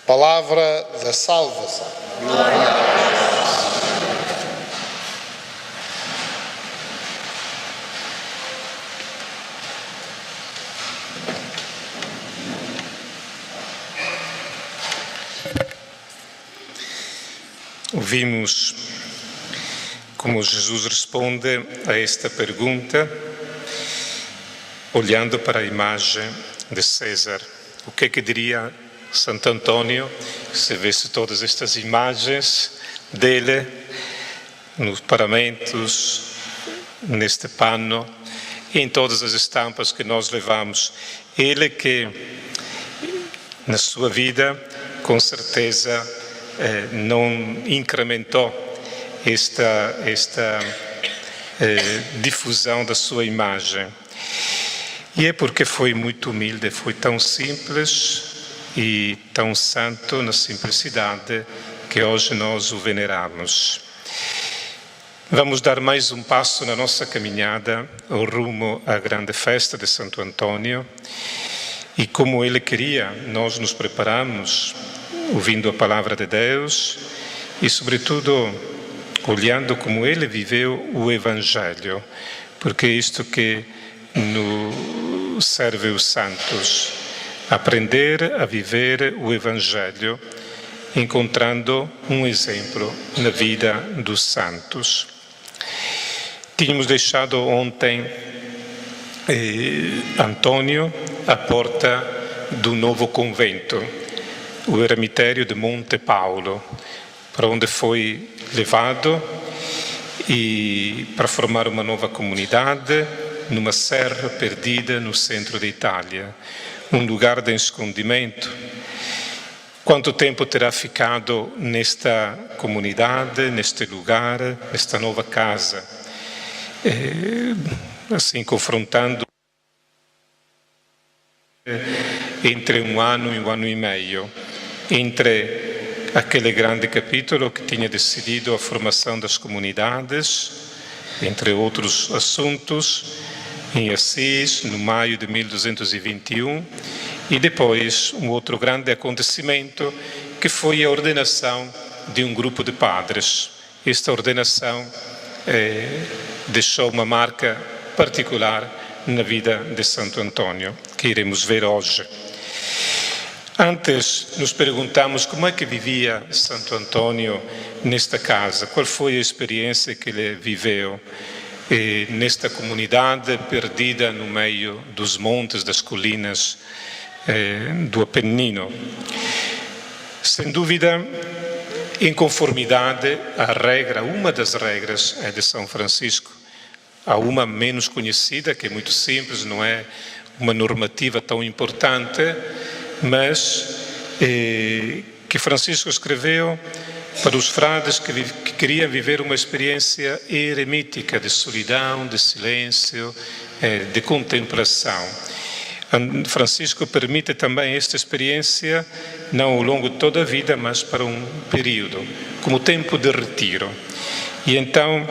Palavra da salvação. Ouvimos como Jesus responde a esta pergunta, olhando para a imagem de César. O que é que diria Santo Antônio se visse todas estas imagens dele nos paramentos, neste pano e em todas as estampas que nós levamos? Ele que na sua vida, com certeza, não incrementou esta difusão da sua imagem. E é porque foi muito humilde, foi tão simples e tão santo na simplicidade que hoje nós o veneramos. Vamos dar mais um passo na nossa caminhada ao rumo à grande festa de Santo Antônio. E como ele queria, nós nos preparamos ouvindo a palavra de Deus e, sobretudo, olhando como ele viveu o Evangelho, porque é isto que nos serve os santos, aprender a viver o Evangelho, encontrando um exemplo na vida dos santos. Tínhamos deixado ontem Antônio à porta do novo convento, o eremitério de Monte Paulo, para onde foi levado e para formar uma nova comunidade numa serra perdida no centro da Itália, um lugar de escondimento. Quanto tempo terá ficado nesta comunidade, neste lugar, nesta nova casa? Assim, confrontando entre um ano e meio, entre aquele grande capítulo que tinha decidido a formação das comunidades, entre outros assuntos, em Assis, no maio de 1221, e depois um outro grande acontecimento que foi a ordenação de um grupo de padres. Esta ordenação deixou uma marca particular na vida de Santo Antônio, que iremos ver hoje. Antes nos perguntamos como é que vivia Santo Antônio nesta casa, qual foi a experiência que ele viveu nesta comunidade perdida no meio dos montes, das colinas do Apennino. Sem dúvida, em conformidade à regra, uma das regras é de São Francisco. Há uma menos conhecida, que é muito simples, não é uma normativa tão importante, mas que Francisco escreveu para os frades que queriam viver uma experiência eremítica de solidão, de silêncio, de contemplação. Francisco permite também esta experiência, não ao longo de toda a vida, mas para um período, como tempo de retiro. E então,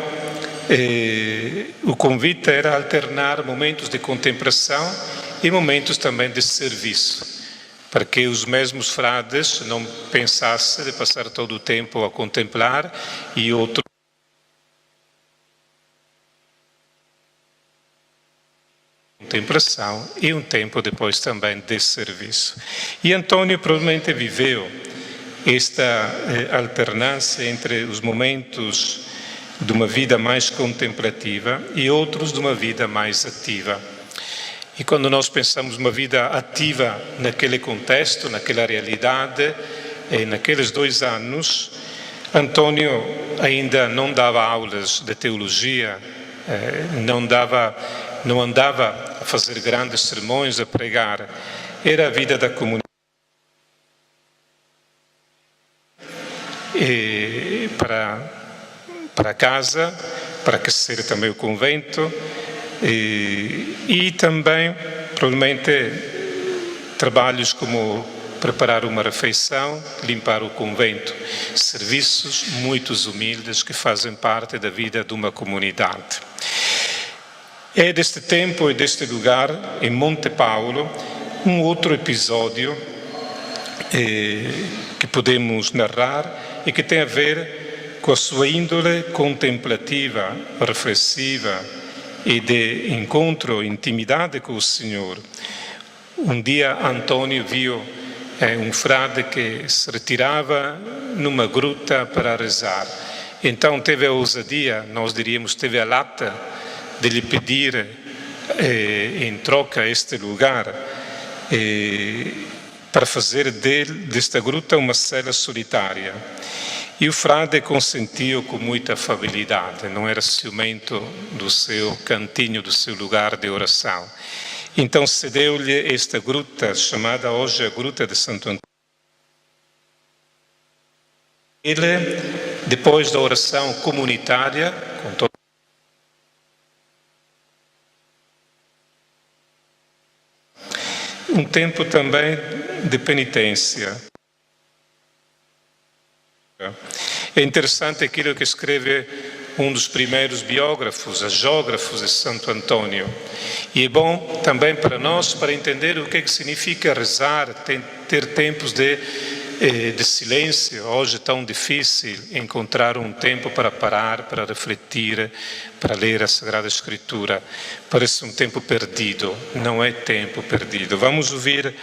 o convite era alternar momentos de contemplação e momentos também de serviço, para que os mesmos frades não pensassem de passar todo o tempo a contemplar e outro contemplação e um tempo depois também de serviço. E Antônio provavelmente viveu esta alternância entre os momentos de uma vida mais contemplativa e outros de uma vida mais ativa. E quando nós pensamos uma vida ativa naquele contexto, naquela realidade, naqueles 2 anos, Antônio ainda não dava aulas de teologia, não andava a fazer grandes sermões, a pregar. Era a vida da comunidade. Para casa, para aquecer também o convento, e também, provavelmente, trabalhos como preparar uma refeição, limpar o convento, serviços muito humildes que fazem parte da vida de uma comunidade. É deste tempo e deste lugar, em Monte Paulo, um outro episódio que podemos narrar e que tem a ver com a sua índole contemplativa, reflexiva e de encontro, intimidade com o Senhor. Um dia Antônio viu um frade que se retirava numa gruta para rezar. Então teve a ousadia, nós diríamos, teve a lata de lhe pedir em troca este lugar para fazer desta gruta uma cela solitária. E o frade consentiu com muita afabilidade, não era ciumento do seu cantinho, do seu lugar de oração. Então cedeu-lhe esta gruta, chamada hoje a Gruta de Santo Antônio. Ele, depois da oração comunitária, com todo um tempo também de penitência. É interessante aquilo que escreve um dos primeiros biógrafos, geógrafos de Santo Antônio. E é bom também para nós, para entender o que é que significa rezar, ter tempos de silêncio. Hoje é tão difícil encontrar um tempo para parar, para refletir, para ler a Sagrada Escritura. Parece um tempo perdido. Não é tempo perdido. Vamos ouvir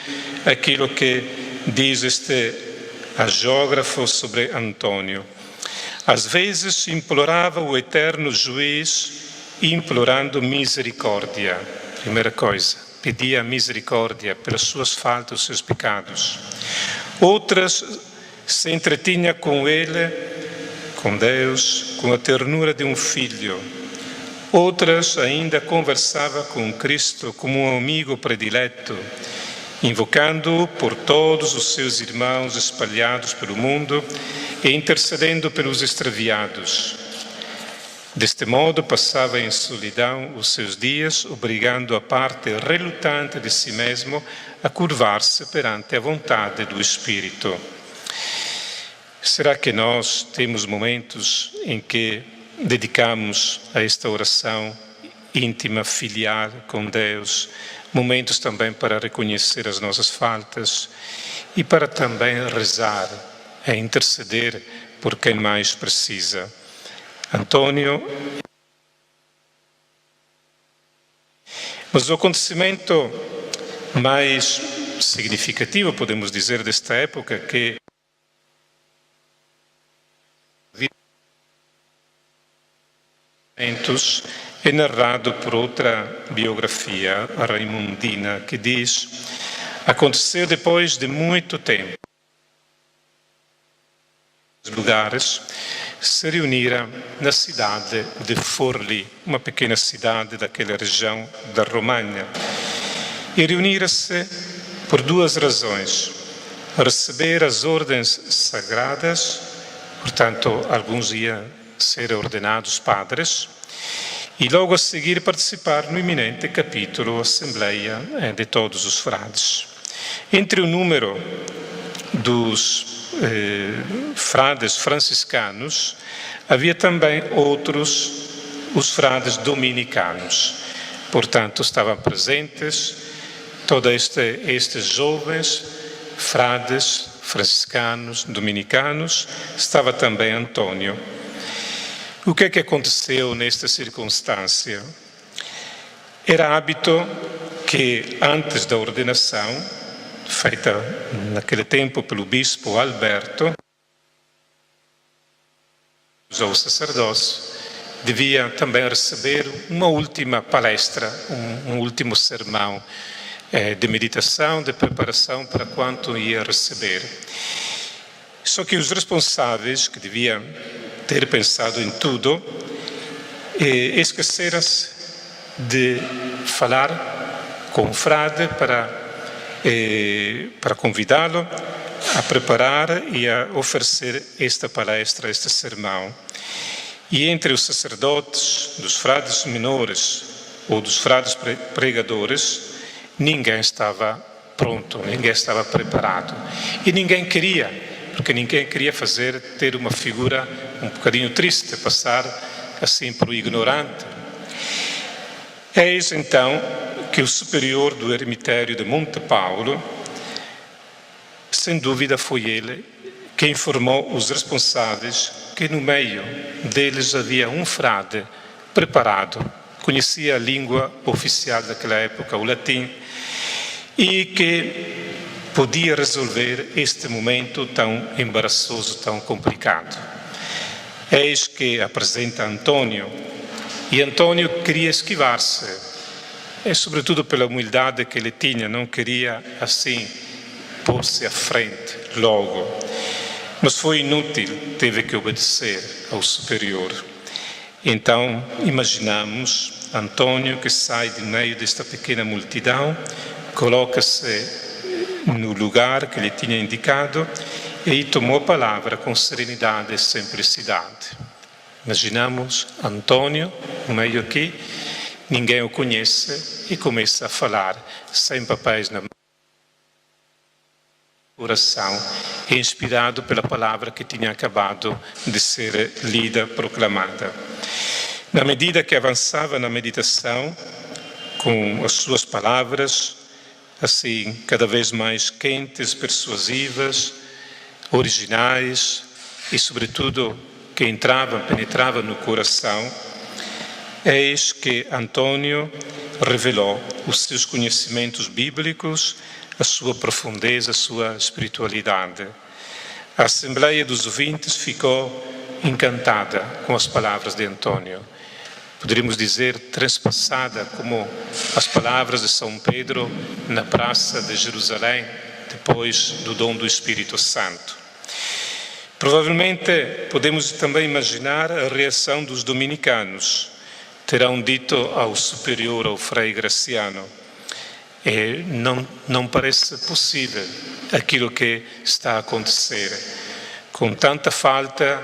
aquilo que diz este geógrafo sobre Antônio. Às vezes implorava o eterno juiz, implorando misericórdia. Primeira coisa, pedia misericórdia pelas suas faltas, os seus pecados. Outras se entretinha com ele, com Deus, com a ternura de um filho. Outras ainda conversava com Cristo como um amigo predileto, invocando-o por todos os seus irmãos espalhados pelo mundo e intercedendo pelos extraviados. Deste modo passava em solidão os seus dias, obrigando a parte relutante de si mesmo a curvar-se perante a vontade do Espírito. Será que nós temos momentos em que dedicamos a esta oração íntima, filial com Deus, momentos também para reconhecer as nossas faltas e para também rezar e interceder por quem mais precisa? Antônio. Mas o acontecimento mais significativo, podemos dizer, desta época, que é narrado por outra biografia, a Raimundina, que diz: aconteceu depois de muito tempo. Os lugares se reuniram na cidade de Forli, uma pequena cidade daquela região da Romanha. E reuniram-se por duas razões: receber as ordens sagradas, portanto, alguns iam ser ordenados padres, e logo a seguir participar no iminente capítulo, assembleia de todos os frades. Entre o número dos frades franciscanos, havia também outros, os frades dominicanos. Portanto, estavam presentes todos estes jovens frades franciscanos, dominicanos. Estava também Antônio. O que é que aconteceu nesta circunstância? Era hábito que, antes da ordenação, feita naquele tempo pelo bispo Alberto, o sacerdócio, devia também receber uma última palestra, um último sermão de meditação, de preparação para quanto ia receber. Só que os responsáveis, que deviam ter pensado em tudo, esqueceram-se de falar com o frade para convidá-lo a preparar e a oferecer esta palestra, este sermão. E entre os sacerdotes, dos frades menores ou dos frades pregadores, ninguém estava pronto, ninguém estava preparado. E ninguém queria, porque ninguém queria ter uma figura um bocadinho triste, passar assim por ignorante. Eis então que o superior do eremitério de Monte Paulo se sem dúvida foi ele que informou os responsáveis que no meio deles havia um frade preparado, conhecia a língua oficial daquela época, o latim, e que podia resolver este momento tão embaraçoso, tão complicado. Eis que apresenta Antônio, e Antônio queria esquivar-se, e sobretudo pela humildade que ele tinha, não queria assim pôr-se à frente logo. Mas foi inútil, teve que obedecer ao superior. Então, imaginamos Antônio que sai de meio desta pequena multidão, coloca-se no lugar que lhe tinha indicado e aí tomou a palavra com serenidade e simplicidade. Imaginamos Antônio, no meio aqui, ninguém o conhece e começa a falar sem papéis na mão, coração, inspirado pela palavra que tinha acabado de ser lida, proclamada. Na medida que avançava na meditação, com as suas palavras, assim, cada vez mais quentes, persuasivas, originais e, sobretudo, que penetravam no coração, eis que Antônio revelou os seus conhecimentos bíblicos, a sua profundeza, a sua espiritualidade. A Assembleia dos ouvintes ficou encantada com as palavras de Antônio. Poderíamos dizer transpassada como as palavras de São Pedro na praça de Jerusalém, depois do dom do Espírito Santo. Provavelmente podemos também imaginar a reação dos dominicanos. Terão dito ao superior, ao Frei Graciano, não parece possível aquilo que está a acontecer. Com tanta falta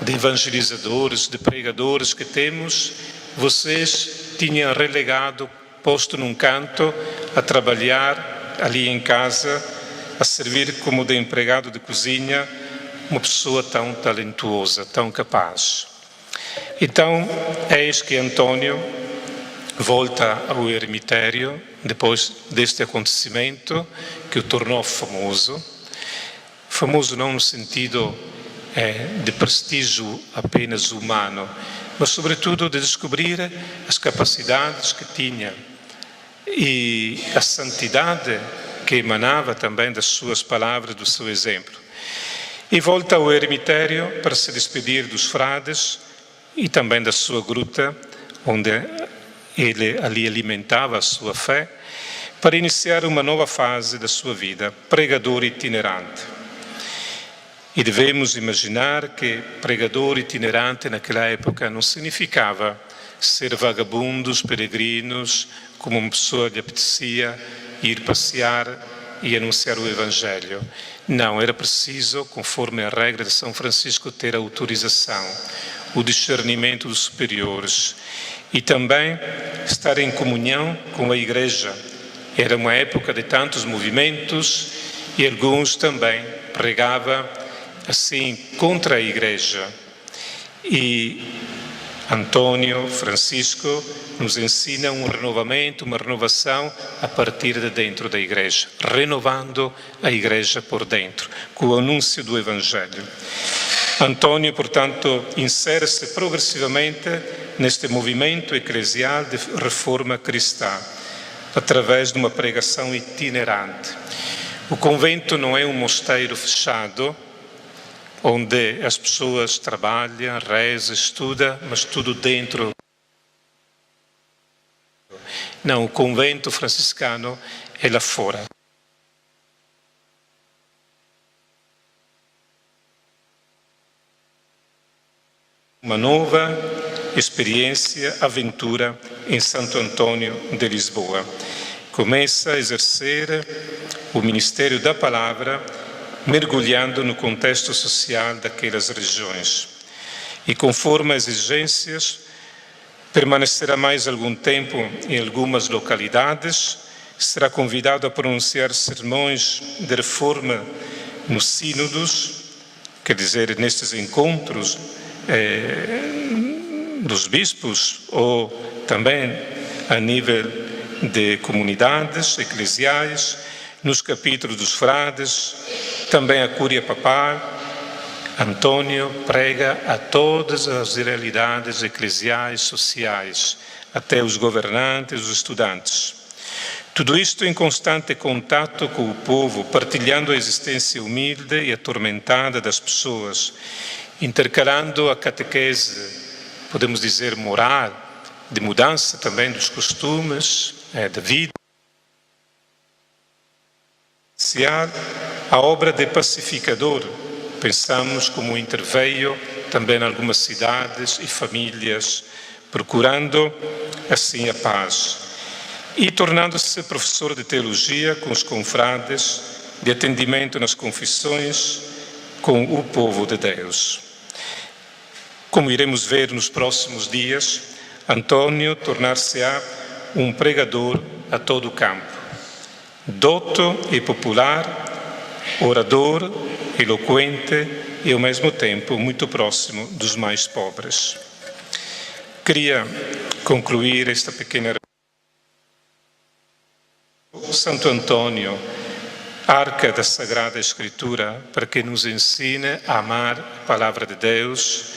de evangelizadores, de pregadores que temos, vocês tinham relegado, posto num canto, a trabalhar ali em casa, a servir como de empregado de cozinha, uma pessoa tão talentuosa, tão capaz. Então, eis que Antônio volta ao eremitério, depois deste acontecimento que o tornou famoso. Famoso não no sentido de prestígio apenas humano, mas sobretudo de descobrir as capacidades que tinha e a santidade que emanava também das suas palavras, do seu exemplo. E volta ao eremitério para se despedir dos frades e também da sua gruta, onde ele ali alimentava a sua fé, para iniciar uma nova fase da sua vida, pregador itinerante. E devemos imaginar que pregador itinerante naquela época não significava ser vagabundos, peregrinos, como uma pessoa lhe apetecia ir passear e anunciar o Evangelho. Não, era preciso, conforme a regra de São Francisco, ter a autorização, o discernimento dos superiores e também estar em comunhão com a Igreja. Era uma época de tantos movimentos e alguns também pregavam assim contra a Igreja. E Antônio, Francisco, nos ensina um renovamento, uma renovação a partir de dentro da Igreja, renovando a Igreja por dentro, com o anúncio do Evangelho. Antônio, portanto, insere-se progressivamente neste movimento eclesial de reforma cristã, através de uma pregação itinerante. O convento não é um mosteiro fechado, onde as pessoas trabalham, rezam, estudam, mas tudo dentro. Não, o convento franciscano é lá fora. Uma nova experiência, aventura em Santo Antônio de Lisboa. Começa a exercer o ministério da palavra, mergulhando no contexto social daquelas regiões. E conforme as exigências, permanecerá mais algum tempo em algumas localidades, será convidado a pronunciar sermões de reforma nos sínodos, quer dizer, nestes encontros dos bispos, ou também a nível de comunidades eclesiais, nos capítulos dos frades, também a Cúria Papal. Antônio prega a todas as realidades eclesiais, sociais, até os governantes, os estudantes. Tudo isto em constante contato com o povo, partilhando a existência humilde e atormentada das pessoas, intercalando a catequese, podemos dizer, moral, de mudança também dos costumes, da vida. A obra de pacificador, pensamos como interveio também em algumas cidades e famílias, procurando assim a paz. E tornando-se professor de teologia com os confrades, de atendimento nas confissões com o povo de Deus. Como iremos ver nos próximos dias, Antônio tornar-se-á um pregador a todo o campo, douto e popular, orador, eloquente e ao mesmo tempo muito próximo dos mais pobres. Queria concluir esta pequena Santo Antônio, arca da Sagrada Escritura, para que nos ensine a amar a Palavra de Deus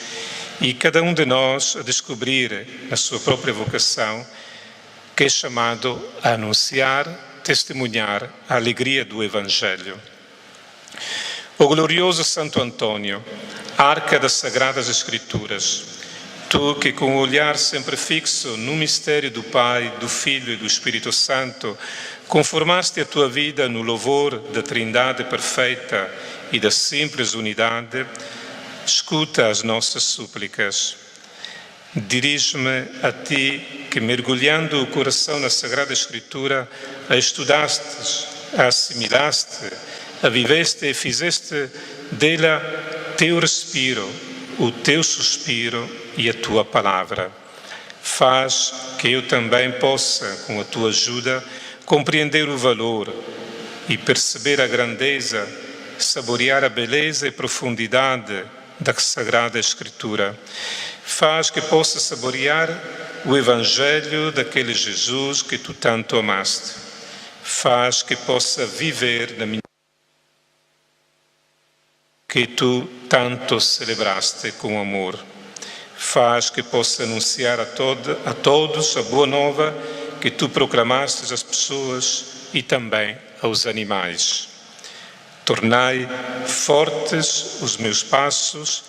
e cada um de nós a descobrir a sua própria vocação, que é chamado a anunciar, testemunhar a alegria do Evangelho. O glorioso Santo Antônio, arca das Sagradas Escrituras, tu que com o olhar sempre fixo no mistério do Pai, do Filho e do Espírito Santo, conformaste a tua vida no louvor da Trindade perfeita e da simples unidade, escuta as nossas súplicas. Dirijo-me a ti que, mergulhando o coração na Sagrada Escritura, a estudastes, a assimilaste, a viveste e fizeste dela teu respiro, o teu suspiro e a tua palavra. Faz que eu também possa, com a tua ajuda, compreender o valor e perceber a grandeza, saborear a beleza e profundidade da Sagrada Escritura. Faz que possa saborear o Evangelho daquele Jesus que tu tanto amaste. Faz que possa viver na minha que tu tanto celebraste com amor. Faz que possa anunciar a todos a boa nova que tu proclamaste às pessoas e também aos animais. Tornai fortes os meus passos,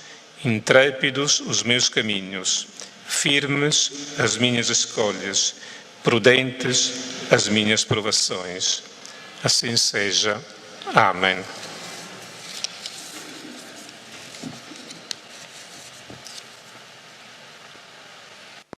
intrépidos os meus caminhos, firmes as minhas escolhas, prudentes as minhas provações. Assim seja. Amém.